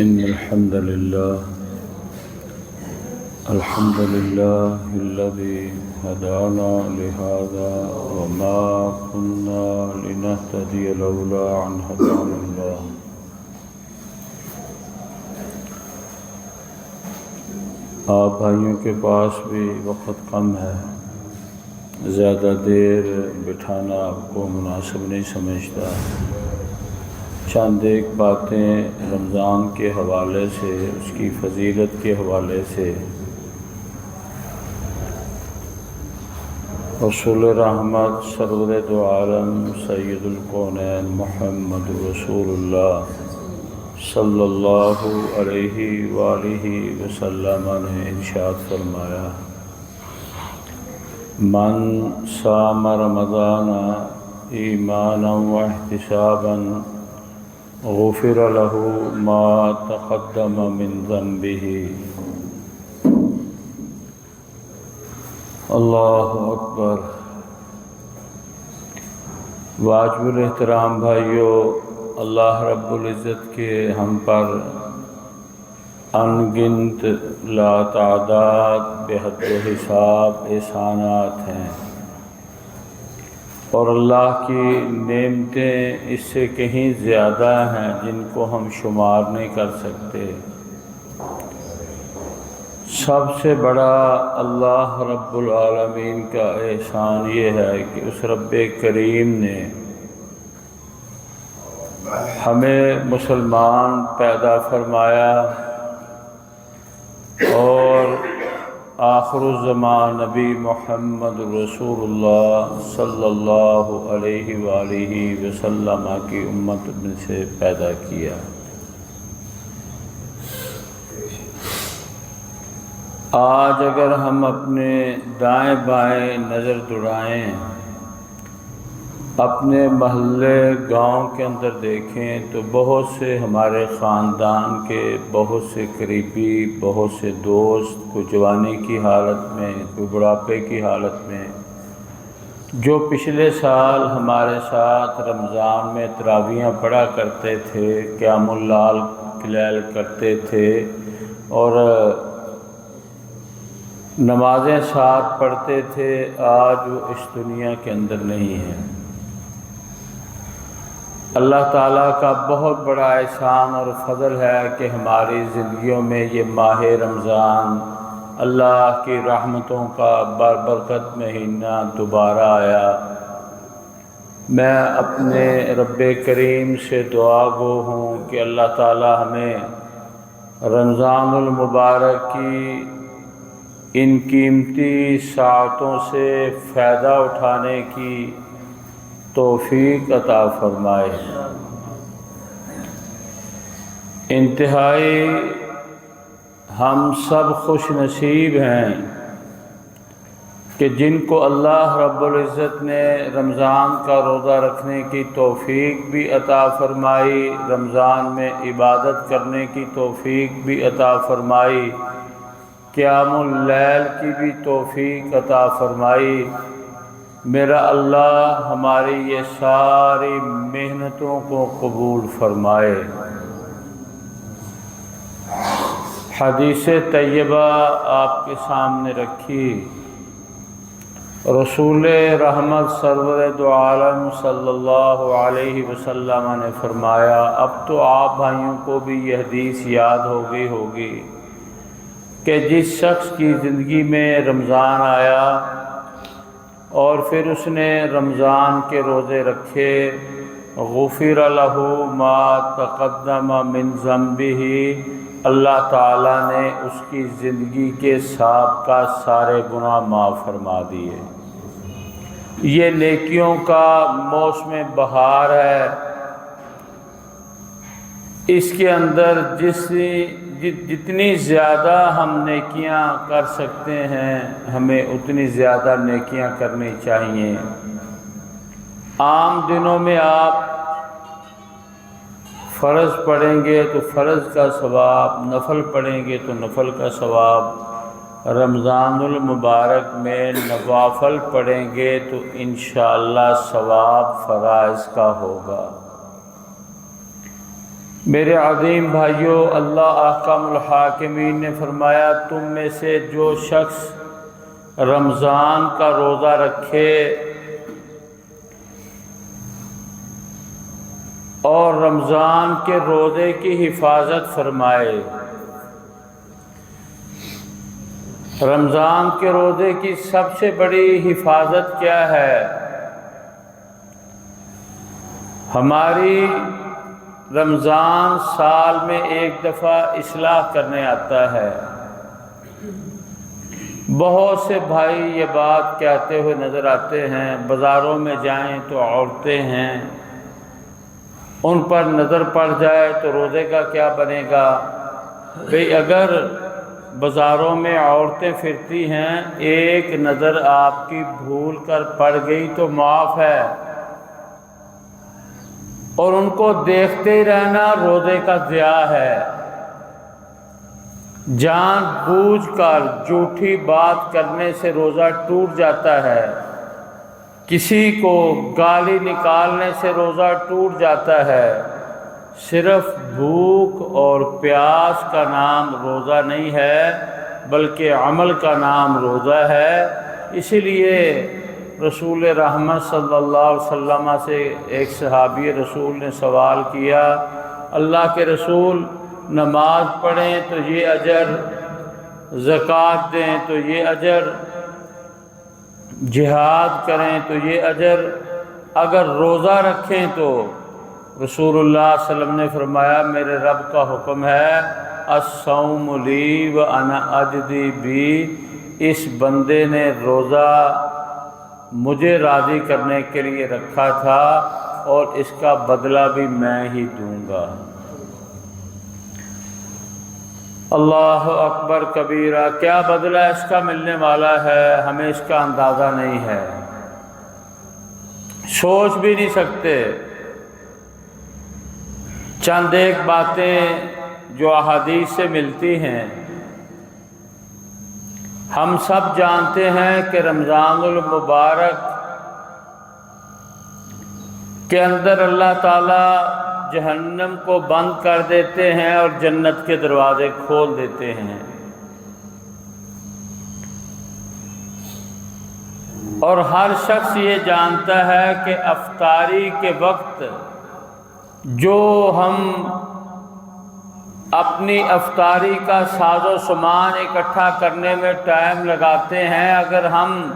إن الحمد لله الذي هدانا لهذا وما كنا لنهتدي لولا أن هدانا الله آپ بھائیوں کے پاس بھی وقت کم ہے، زیادہ دیر بٹھانا آپ کو مناسب نہیں سمجھتا۔ چند ایک باتیں رمضان کے حوالے سے، اس کی فضیلت کے حوالے سے، رسول رحمت سرور دو عالم سید الکونین محمد رسول اللہ صلی اللہ علیہ وآلہ وسلم نے ارشاد فرمایا: من صام رمضان ایمانا واحتسابا غفر له ما تقدم من ذنبه۔ اللہ اکبر۔ واجب الاحترام بھائیو، اللہ رب العزت کے ہم پر ان گنت لا تعداد بے حد و حساب احسانات ہیں، اور اللہ کی نعمتیں اس سے کہیں زیادہ ہیں جن کو ہم شمار نہیں کر سکتے۔ سب سے بڑا اللہ رب العالمین کا احسان یہ ہے کہ اس رب کریم نے ہمیں مسلمان پیدا فرمایا اور آخر الزمان نبی محمد رسول اللہ صلی اللہ علیہ وآلہ وسلم کی امت میں سے پیدا کیا۔ آج اگر ہم اپنے دائیں بائیں نظر دوڑائیں، اپنے محلے گاؤں کے اندر دیکھیں تو بہت سے ہمارے خاندان کے بہت سے قریبی، بہت سے دوست، کوئی جوانی کی حالت میں، کوئی بڑھاپے کی حالت میں، جو پچھلے سال ہمارے ساتھ رمضان میں تراویحاں پڑھا کرتے تھے، قیام اللیل کرتے تھے اور نمازیں ساتھ پڑھتے تھے، آج وہ اس دنیا کے اندر نہیں ہیں۔ اللہ تعالیٰ کا بہت بڑا احسان اور فضل ہے کہ ہماری زندگیوں میں یہ ماہ رمضان، اللہ کی رحمتوں کا بابرکت مہینہ دوبارہ آیا۔ میں اپنے رب کریم سے دعا گو ہوں کہ اللہ تعالیٰ ہمیں رمضان المبارک کی ان قیمتی ساعتوں سے فائدہ اٹھانے کی توفیق عطا فرمائے۔ انتہائی ہم سب خوش نصیب ہیں کہ جن کو اللہ رب العزت نے رمضان کا روزہ رکھنے کی توفیق بھی عطا فرمائی، رمضان میں عبادت کرنے کی توفیق بھی عطا فرمائی، قیام اللیل کی بھی توفیق عطا فرمائی۔ میرا اللہ ہماری یہ ساری محنتوں کو قبول فرمائے۔ حدیث طیبہ آپ کے سامنے رکھی، رسول رحمت سرور دو عالم صلی اللہ علیہ وسلم نے فرمایا، اب تو آپ بھائیوں کو بھی یہ حدیث یاد ہو گئی ہوگی کہ جس شخص کی زندگی میں رمضان آیا اور پھر اس نے رمضان کے روزے رکھے، غفر لہ ما تقدم من ذنبہ، اللہ تعالیٰ نے اس کی زندگی کے سابقہ سارے گناہ معاف فرما دیے۔ یہ نیکیوں کا موسم بہار ہے، اس کے اندر جتنی زیادہ ہم نیکیاں کر سکتے ہیں ہمیں اتنی زیادہ نیکیاں کرنی چاہیے۔ عام دنوں میں آپ فرض پڑھیں گے تو فرض کا ثواب، نفل پڑھیں گے تو نفل کا ثواب، رمضان المبارک میں نوافل پڑھیں گے تو انشاءاللہ ثواب فرائض کا ہوگا۔ میرے عظیم بھائیوں، اللہ احکم الحاکمین نے فرمایا تم میں سے جو شخص رمضان کا روزہ رکھے اور رمضان کے روزے کی حفاظت فرمائے۔ رمضان کے روزے کی سب سے بڑی حفاظت کیا ہے؟ ہماری رمضان سال میں ایک دفعہ اصلاح کرنے آتا ہے۔ بہت سے بھائی یہ بات کہتے ہوئے نظر آتے ہیں، بازاروں میں جائیں تو عورتیں ہیں، ان پر نظر پڑ جائے تو روزے کا کیا بنے گا؟ بھئی اگر بازاروں میں عورتیں پھرتی ہیں، ایک نظر آپ کی بھول کر پڑ گئی تو معاف ہے، اور ان کو دیکھتے ہی رہنا روزے کا ضیاع ہے۔ جان بوجھ کر جھوٹی بات کرنے سے روزہ ٹوٹ جاتا ہے، کسی کو گالی نکالنے سے روزہ ٹوٹ جاتا ہے۔ صرف بھوک اور پیاس کا نام روزہ نہیں ہے، بلکہ عمل کا نام روزہ ہے۔ اسی لیے رسول رحمت صلی اللہ علیہ وسلم سے ایک صحابی رسول نے سوال کیا، اللہ کے رسول نماز پڑھیں تو یہ اجر، زکوٰۃ دیں تو یہ اجر، جہاد کریں تو یہ اجر، اگر روزہ رکھیں تو؟ رسول اللہ صلی اللہ علیہ وسلم نے فرمایا میرے رب کا حکم ہے الصوم لی وانا اجزی بی، اس بندے نے روزہ مجھے راضی کرنے کے لیے رکھا تھا اور اس کا بدلہ بھی میں ہی دوں گا۔ اللہ اکبر کبیرہ، کیا بدلہ اس کا ملنے والا ہے ہمیں اس کا اندازہ نہیں ہے، سوچ بھی نہیں سکتے۔ چند ایک باتیں جو احادیث سے ملتی ہیں، ہم سب جانتے ہیں کہ رمضان المبارک کے اندر اللہ تعالیٰ جہنم کو بند کر دیتے ہیں اور جنت کے دروازے کھول دیتے ہیں، اور ہر شخص یہ جانتا ہے کہ افطاری کے وقت جو ہم اپنی افطاری کا ساز و سامان اکٹھا کرنے میں ٹائم لگاتے ہیں، اگر ہم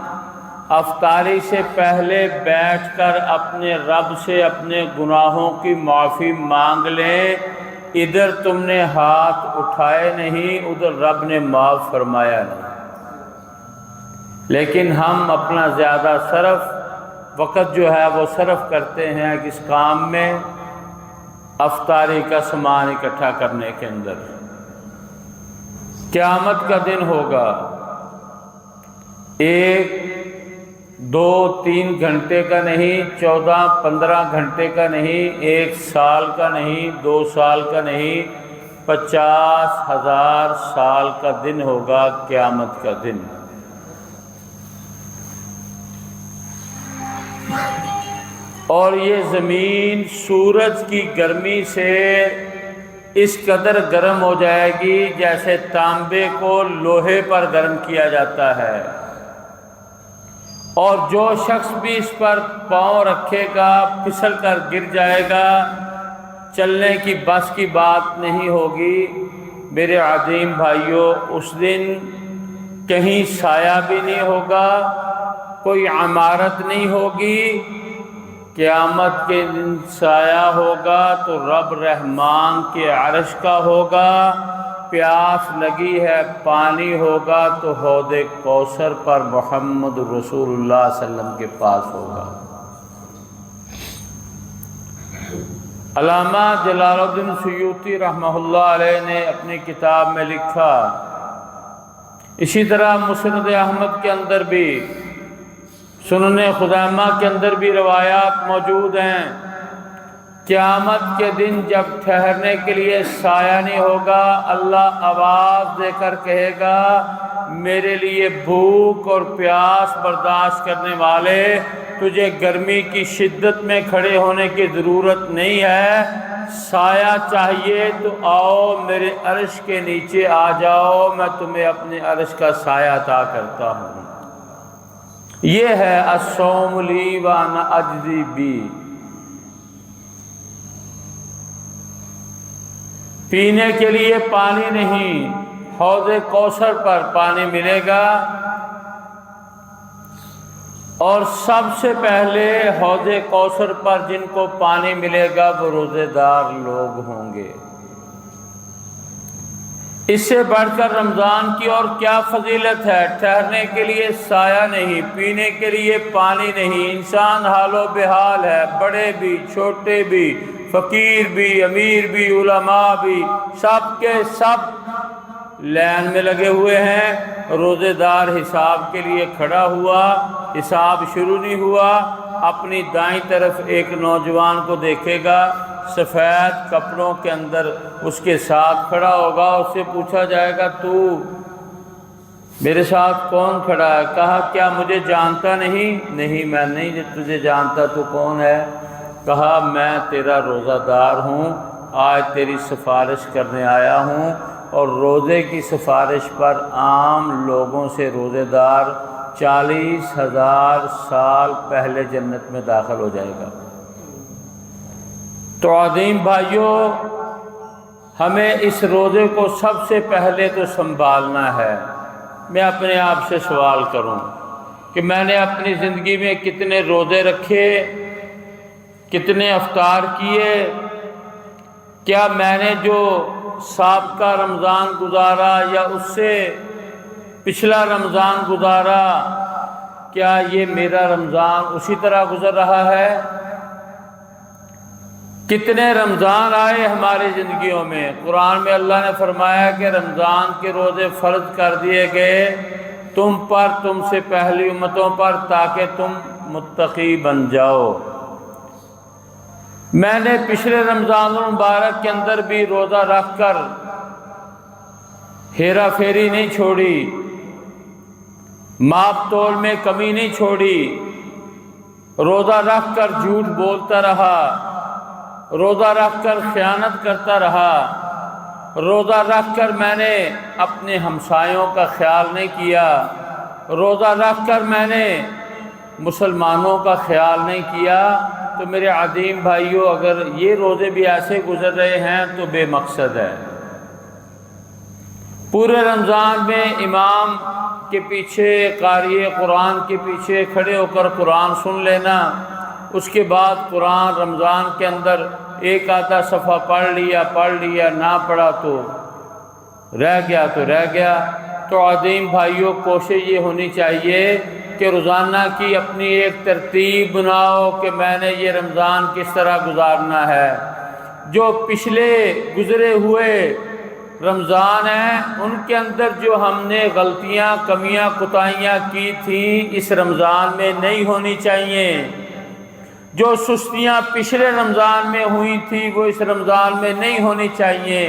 افطاری سے پہلے بیٹھ کر اپنے رب سے اپنے گناہوں کی معافی مانگ لیں، ادھر تم نے ہاتھ اٹھائے نہیں، ادھر رب نے معاف فرمایا نہیں، لیکن ہم اپنا زیادہ وقت جو ہے وہ صرف کرتے ہیں کس کام میں؟ افطاری کا سامان اکٹھا کرنے کے اندر۔ قیامت کا دن ہوگا، 1 2 3 گھنٹے کا نہیں، 14 15 گھنٹے کا نہیں، 1 سال کا نہیں، 2 سال کا نہیں، 50,000 سال کا دن ہوگا قیامت کا دن۔ اور یہ زمین سورج کی گرمی سے اس قدر گرم ہو جائے گی جیسے تانبے کو لوہے پر گرم کیا جاتا ہے، اور جو شخص بھی اس پر پاؤں رکھے گا پھسل کر گر جائے گا، چلنے کی بس کی بات نہیں ہوگی۔ میرے عظیم بھائیوں، اس دن کہیں سایہ بھی نہیں ہوگا، کوئی عمارت نہیں ہوگی، قیامت کے دن سایہ ہوگا تو رب رحمان کے عرش کا ہوگا، پیاس لگی ہے پانی ہوگا تو حوض کوثر پر محمد رسول اللہ صلی اللہ علیہ وسلم کے پاس ہوگا۔ علامہ جلال الدین سیوطی رحمہ اللہ علیہ نے اپنی کتاب میں لکھا، اسی طرح مسند احمد کے اندر بھی، سنن خزیمہ کے اندر بھی روایات موجود ہیں، قیامت کے دن جب ٹھہرنے کے لیے سایہ نہیں ہوگا، اللہ آواز دے کر کہے گا میرے لیے بھوک اور پیاس برداشت کرنے والے، تجھے گرمی کی شدت میں کھڑے ہونے کی ضرورت نہیں ہے، سایہ چاہیے تو آؤ میرے عرش کے نیچے آ جاؤ، میں تمہیں اپنے عرش کا سایہ عطا کرتا ہوں۔ یہ ہے الصوم لی وانا اجزی بی۔ پینے کے لیے پانی نہیں، حوض کوثر پر پانی ملے گا، اور سب سے پہلے حوض کوثر پر جن کو پانی ملے گا وہ روزے دار لوگ ہوں گے۔ اس سے بڑھ کر رمضان کی اور کیا فضیلت ہے؟ ٹھہرنے کے لیے سایہ نہیں، پینے کے لیے پانی نہیں، انسان حال و بحال ہے، بڑے بھی چھوٹے بھی، فقیر بھی امیر بھی علماء بھی، سب کے سب لائن میں لگے ہوئے ہیں۔ روزے دار حساب کے لیے کھڑا ہوا، حساب شروع نہیں ہوا، اپنی دائیں طرف ایک نوجوان کو دیکھے گا، سفید کپڑوں کے اندر اس کے ساتھ کھڑا ہوگا، اس سے پوچھا جائے گا تو میرے ساتھ کون کھڑا ہے؟ کہا کیا مجھے جانتا نہیں؟ نہیں میں نہیں تجھے جانتا، تو کون ہے؟ کہا میں تیرا روزہ دار ہوں، آج تیری سفارش کرنے آیا ہوں، اور روزے کی سفارش پر عام لوگوں سے روزے دار 40,000 سال پہلے جنت میں داخل ہو جائے گا۔ تو عظیم بھائیوں، ہمیں اس روزے کو سب سے پہلے تو سنبھالنا ہے۔ میں اپنے آپ سے سوال کروں کہ میں نے اپنی زندگی میں کتنے روزے رکھے، کتنے افطار کیے؟ کیا میں نے جو سابقہ رمضان گزارا یا اس سے پچھلا رمضان گزارا، کیا یہ میرا رمضان اسی طرح گزر رہا ہے؟ کتنے رمضان آئے ہماری زندگیوں میں؟ قرآن میں اللہ نے فرمایا کہ رمضان کے روزے فرض کر دیے گئے تم پر، تم سے پہلی امتوں پر، تاکہ تم متقی بن جاؤ۔ میں نے پچھلے رمضان المبارک کے اندر بھی روزہ رکھ کر ہیرا پھیری نہیں چھوڑی، ماپ تول میں کمی نہیں چھوڑی، روزہ رکھ کر جھوٹ بولتا رہا، روزہ رکھ کر خیانت کرتا رہا، روزہ رکھ کر میں نے اپنے ہمسایوں کا خیال نہیں کیا، روزہ رکھ کر میں نے مسلمانوں کا خیال نہیں کیا۔ تو میرے عظیم بھائیوں، اگر یہ روزے بھی ایسے گزر رہے ہیں تو بے مقصد ہے۔ پورے رمضان میں امام کے پیچھے، قاری قرآن کے پیچھے کھڑے ہو کر قرآن سن لینا، اس کے بعد قرآن رمضان کے اندر ایک آدھا صفحہ پڑھ لیا، نہ پڑھا تو رہ گیا۔ تو عظیم بھائیوں، کوشش یہ ہونی چاہیے کہ روزانہ کی اپنی ایک ترتیب بناؤ کہ میں نے یہ رمضان کس طرح گزارنا ہے۔ جو پچھلے گزرے ہوئے رمضان ہیں ان کے اندر جو ہم نے غلطیاں، کمیاں، کوتاہیاں کی تھیں، اس رمضان میں نہیں ہونی چاہیے۔ جو سستیاں پچھلے رمضان میں ہوئی تھی وہ اس رمضان میں نہیں ہونی چاہیے۔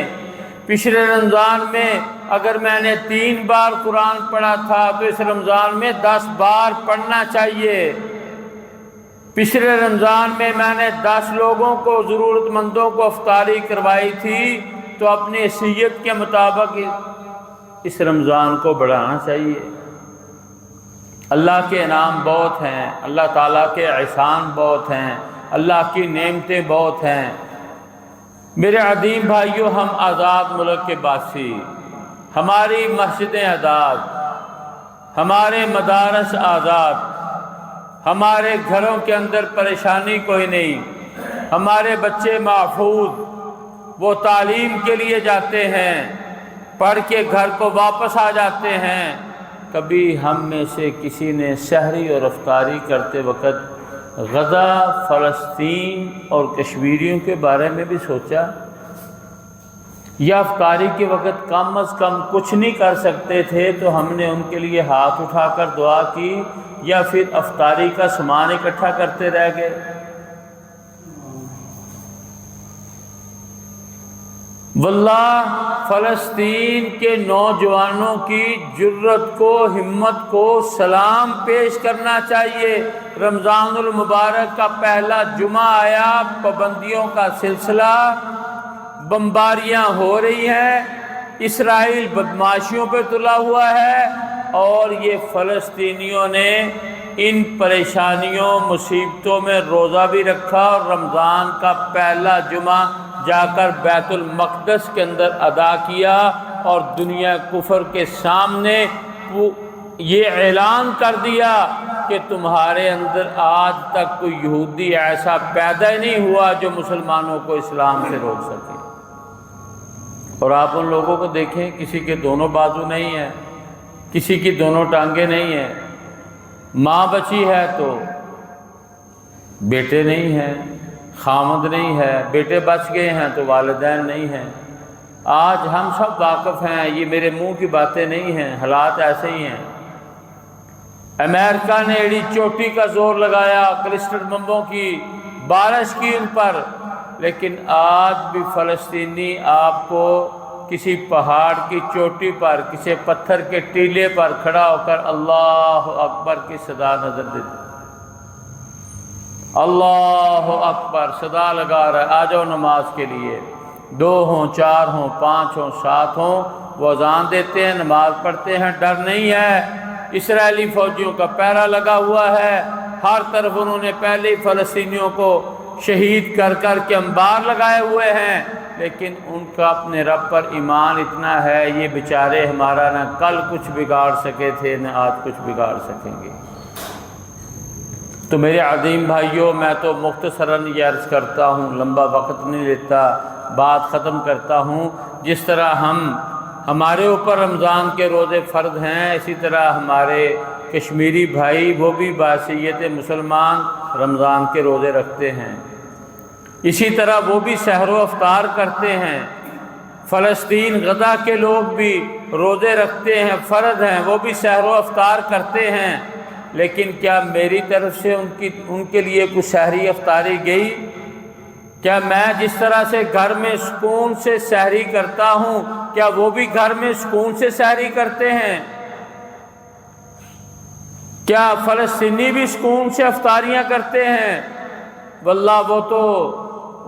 پچھلے رمضان میں اگر میں نے 3 بار قرآن پڑھا تھا تو اس رمضان میں 10 بار پڑھنا چاہیے۔ پچھلے رمضان میں نے 10 لوگوں کو، ضرورت مندوں کو افطاری کروائی تھی، تو اپنی حیثیت کے مطابق اس رمضان کو بڑھانا چاہیے۔ اللہ کے انعام بہت ہیں، اللہ تعالیٰ کے احسان بہت ہیں، اللہ کی نعمتیں بہت ہیں۔ میرے عظیم بھائیوں، ہم آزاد ملک کے باسی، ہماری مسجدیں آزاد، ہمارے مدارس آزاد، ہمارے گھروں کے اندر پریشانی کوئی نہیں، ہمارے بچے محفوظ، وہ تعلیم کے لیے جاتے ہیں، پڑھ کے گھر کو واپس آ جاتے ہیں۔ کبھی ہم میں سے کسی نے سحری اور افطاری کرتے وقت غزہ، فلسطین اور کشمیریوں کے بارے میں بھی سوچا؟ یا افطاری کے وقت کم از کم کچھ نہیں کر سکتے تھے تو ہم نے ان کے لیے ہاتھ اٹھا کر دعا کی، یا پھر افطاری کا سامان اکٹھا کرتے رہ گئے؟ واللہ فلسطین کے نوجوانوں کی جرت کو، ہمت کو سلام پیش کرنا چاہیے۔ رمضان المبارک کا پہلا جمعہ آیا، پابندیوں کا سلسلہ، بمباریاں ہو رہی ہیں، اسرائیل بدماشیوں پہ تلا ہوا ہے، اور یہ فلسطینیوں نے ان پریشانیوں مصیبتوں میں روزہ بھی رکھا، اور رمضان کا پہلا جمعہ جا کر بیت المقدس کے اندر ادا کیا، اور دنیا کفر کے سامنے یہ اعلان کر دیا کہ تمہارے اندر آج تک کوئی یہودی ایسا پیدا ہی نہیں ہوا جو مسلمانوں کو اسلام سے روک سکے۔ اور آپ ان لوگوں کو دیکھیں، کسی کے دونوں بازو نہیں ہیں، کسی کی دونوں ٹانگیں نہیں ہیں، ماں بچی ہے تو بیٹے نہیں ہیں، خامد نہیں ہے، بیٹے بچ گئے ہیں تو والدین نہیں ہیں۔ آج ہم سب واقف ہیں، یہ میرے منہ کی باتیں نہیں ہیں، حالات ایسے ہی ہیں۔ امریکہ نے ایڑی چوٹی کا زور لگایا، کلسٹر بمبوں کی بارش کی ان پر، لیکن آج بھی فلسطینی آپ کو کسی پہاڑ کی چوٹی پر، کسی پتھر کے ٹیلے پر کھڑا ہو کر اللہ اکبر کی صدا نظر دیتے، اللہ اکبر صدا لگا رہا ہے، آ جاؤ نماز کے لیے، 2 ہوں 4 ہوں 5 ہوں 7 ہوں، وہ اذان دیتے ہیں، نماز پڑھتے ہیں، ڈر نہیں ہے۔ اسرائیلی فوجیوں کا پہرا لگا ہوا ہے، ہر طرف انہوں نے پہلے ہی فلسطینیوں کو شہید کر کر کے انبار لگائے ہوئے ہیں، لیکن ان کا اپنے رب پر ایمان اتنا ہے، یہ بیچارے ہمارا نہ کل کچھ بگاڑ سکے تھے نہ آج کچھ بگاڑ سکیں گے۔ تو میرے عظیم بھائیوں، میں تو مختصراً یہ عرض کرتا ہوں، لمبا وقت نہیں لیتا، بات ختم کرتا ہوں۔ جس طرح ہمارے اوپر رمضان کے روزے فرض ہیں، اسی طرح ہمارے کشمیری بھائی وہ بھی بحیثیت مسلمان رمضان کے روزے رکھتے ہیں، اسی طرح وہ بھی سحر و افطار کرتے ہیں۔ فلسطین غزہ کے لوگ بھی روزے رکھتے ہیں، فرض ہیں، وہ بھی سحر و افطار کرتے ہیں، لیکن کیا میری طرف سے ان کے لیے کوئی سحری افطاری گئی؟ کیا میں جس طرح سے گھر میں سکون سے سحری کرتا ہوں، کیا وہ بھی گھر میں سکون سے سحری کرتے ہیں؟ کیا فلسطینی بھی سکون سے افطاریاں کرتے ہیں؟ واللہ وہ تو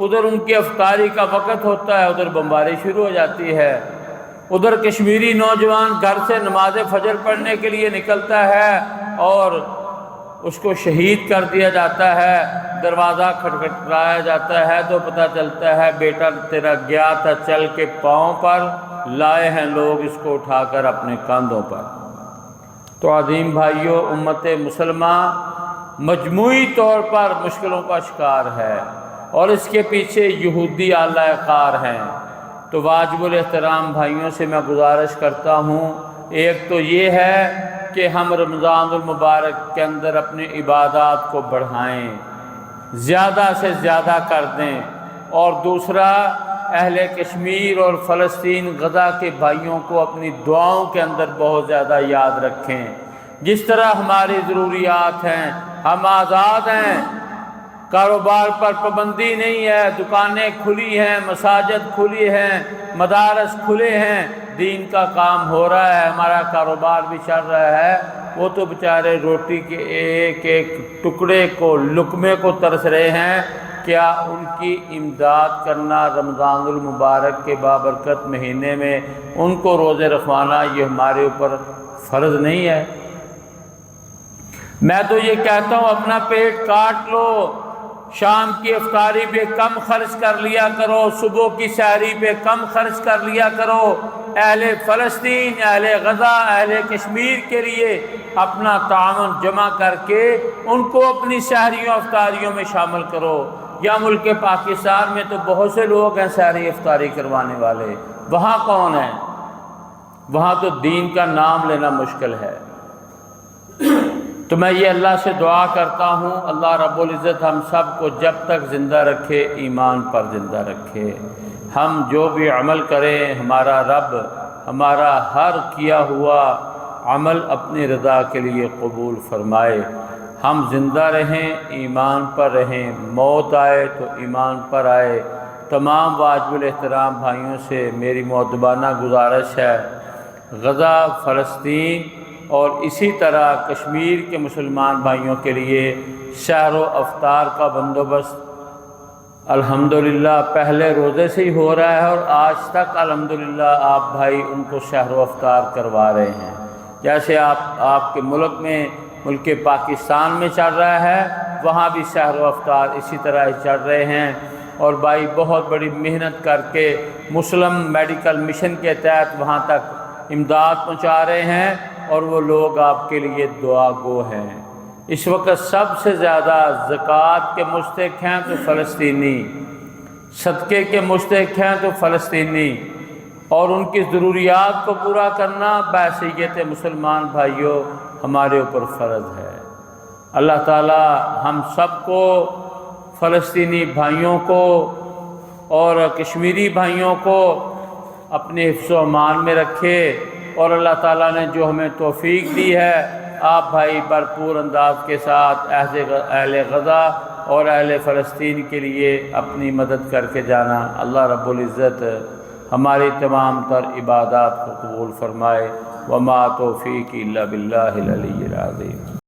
ادھر ان کی افطاری کا وقت ہوتا ہے، ادھر بمباری شروع ہو جاتی ہے، ادھر کشمیری نوجوان گھر سے نماز فجر پڑھنے کے لیے نکلتا ہے اور اس کو شہید کر دیا جاتا ہے، دروازہ کھٹکھٹایا جاتا ہے تو پتہ چلتا ہے بیٹا تیرا گیا تھا چل کے پاؤں پر، لائے ہیں لوگ اس کو اٹھا کر اپنے کاندھوں پر۔ تو عظیم بھائیوں، امت مسلمہ مجموعی طور پر مشکلوں کا شکار ہے، اور اس کے پیچھے یہودی اعلی کار ہیں۔ تو واجب الاحترام بھائیوں سے میں گزارش کرتا ہوں، ایک تو یہ ہے کہ ہم رمضان المبارک کے اندر اپنی عبادات کو بڑھائیں، زیادہ سے زیادہ کر دیں، اور دوسرا اہل کشمیر اور فلسطین غزہ کے بھائیوں کو اپنی دعاؤں کے اندر بہت زیادہ یاد رکھیں۔ جس طرح ہماری ضروریات ہیں، ہم آزاد ہیں، کاروبار پر پابندی نہیں ہے، دکانیں کھلی ہیں، مساجد کھلی ہیں، مدارس کھلے ہیں، دین کا کام ہو رہا ہے، ہمارا کاروبار بھی چل رہا ہے، وہ تو بیچارے روٹی کے ایک ایک ٹکڑے کو، لقمے کو ترس رہے ہیں۔ کیا ان کی امداد کرنا رمضان المبارک کے بابرکت مہینے میں ان کو روزے رکھوانا یہ ہمارے اوپر فرض نہیں ہے؟ میں تو یہ کہتا ہوں اپنا پیٹ کاٹ لو، شام کی افطاری پہ کم خرچ کر لیا کرو، صبح کی سحری پہ کم خرچ کر لیا کرو، اہل فلسطین، اہل غزہ، اہل کشمیر کے لیے اپنا تعاون جمع کر کے ان کو اپنی سحریوں افطاریوں میں شامل کرو۔ یا ملک پاکستان میں تو بہت سے لوگ ہیں سحری افطاری کروانے والے، وہاں کون ہیں؟ وہاں تو دین کا نام لینا مشکل ہے۔ تو میں یہ اللہ سے دعا کرتا ہوں، اللہ رب العزت ہم سب کو جب تک زندہ رکھے ایمان پر زندہ رکھے، ہم جو بھی عمل کریں ہمارا رب ہمارا ہر کیا ہوا عمل اپنی رضا کے لیے قبول فرمائے، ہم زندہ رہیں، ایمان پر رہیں، موت آئے تو ایمان پر آئے، تمام واجب الاحترام بھائیوں سے میری مؤدبانہ گزارش ہے، غزہ، فلسطین اور اسی طرح کشمیر کے مسلمان بھائیوں کے لیے سحر و افطار کا بندوبست الحمدللہ پہلے روزے سے ہی ہو رہا ہے، اور آج تک الحمدللہ آپ بھائی ان کو سحر و افطار کروا رہے ہیں۔ جیسے آپ کے ملک پاکستان میں چل رہا ہے، وہاں بھی سحر و افطار اسی طرح ہی چل رہے ہیں، اور بھائی بہت بڑی محنت کر کے مسلم میڈیکل مشن کے تحت وہاں تک امداد پہنچا رہے ہیں، اور وہ لوگ آپ کے لیے دعا گو ہیں۔ اس وقت سب سے زیادہ زکوٰۃ کے مستحق ہیں تو فلسطینی، صدقے کے مستحق ہیں تو فلسطینی، اور ان کی ضروریات کو پورا کرنا بحیثیت مسلمان بھائیوں ہمارے اوپر فرض ہے۔ اللہ تعالی ہم سب کو، فلسطینی بھائیوں کو اور کشمیری بھائیوں کو اپنے حفظ و امان میں رکھے، اور اللہ تعالیٰ نے جو ہمیں توفیق دی ہے، آپ بھائی بھرپور انداز کے ساتھ اہل غزہ اور اہل فلسطین کے لیے اپنی مدد کر کے جانا۔ اللہ رب العزت ہماری تمام تر عبادات کو قبول فرمائے۔ وما توفیقی الا باللہ العلی العظیم۔